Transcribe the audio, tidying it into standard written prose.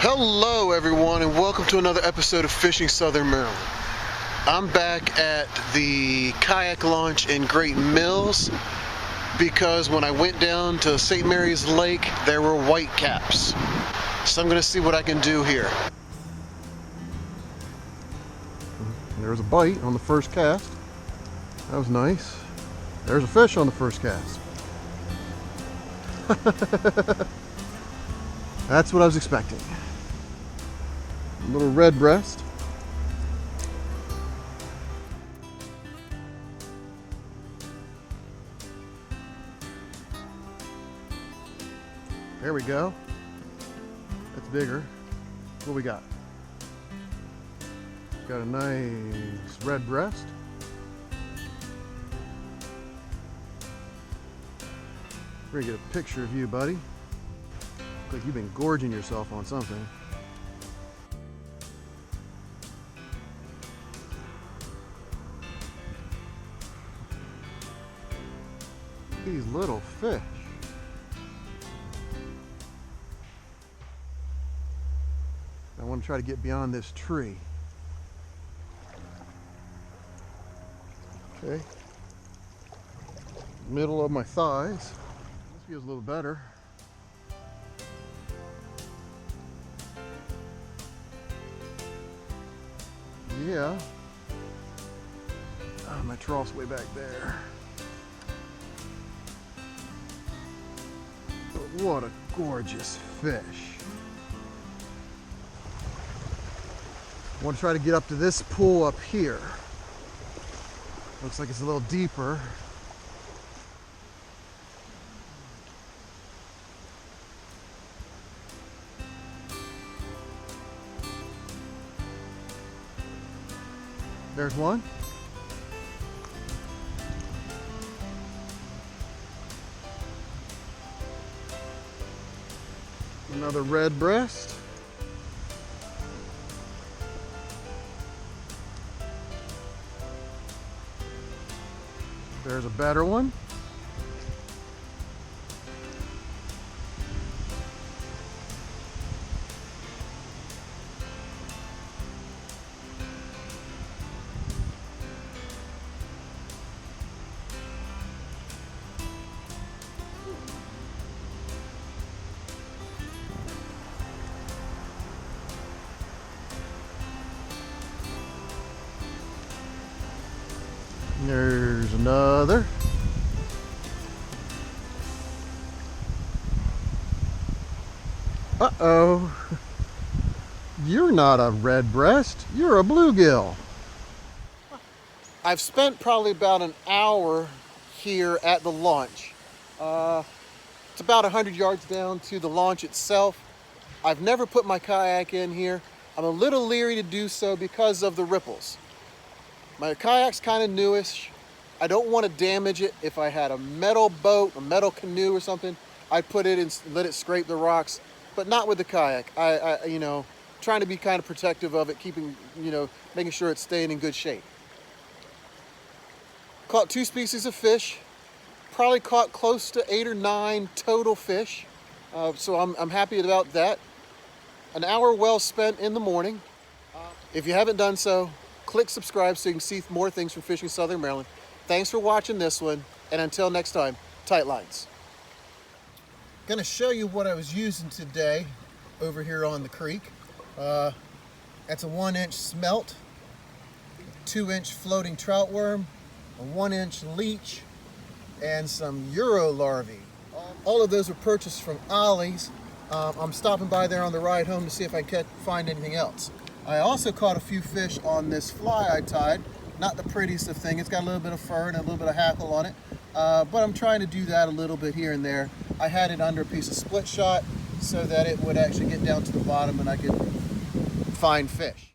Hello everyone, and welcome to another episode of Fishing Southern Maryland. I'm back at the kayak launch in Great Mills because when I went down to St. Mary's Lake there were whitecaps. So I'm going to see what I can do here. There's a bite on the first cast. That was nice. There's a fish on the first cast. That's what I was expecting. A little red breast. There we go. That's bigger. What we got? Got a nice red breast. We're gonna get a picture of you, buddy. Look like you've been gorging yourself on something. These little fish. I want to try to get beyond this tree. Okay. Middle of my thighs. This feels a little better. Yeah. Oh, my trough's way back there. But what a gorgeous fish. I want to try to get up to this pool up here. Looks like it's a little deeper. There's one. Another red breast. There's a better one. There's another. Uh-oh. You're not a red breast, you're a bluegill. I've spent probably about an hour here at the launch. It's about 100 yards down to the launch itself. I've never put my kayak in here. I'm a little leery to do so because of the ripples. My kayak's kind of newish. I don't want to damage it. If I had a metal boat, a metal canoe or something, I'd put it in, let it scrape the rocks, but not with the kayak. You know, trying to be kind of protective of it, keeping, you know, making sure it's staying in good shape. Caught 2 species of fish. Probably caught close to 8 or 9 total fish. So I'm happy about that. An hour well spent in the morning. If you haven't done so, click subscribe so you can see more things from Fishing Southern Maryland. Thanks for watching this one, and until next time, tight lines. Gonna show you what I was using today over here on the creek. That's a 1-inch smelt, 2-inch floating trout worm, a 1-inch leech, and some Euro larvae. All of those were purchased from Ollie's. I'm stopping by there on the ride home to see if I can find anything else. I also caught a few fish on this fly I tied. Not the prettiest of things. It's got a little bit of fur and a little bit of hackle on it. But I'm trying to do that a little bit here and there. I had it under a piece of split shot so that it would actually get down to the bottom and I could find fish.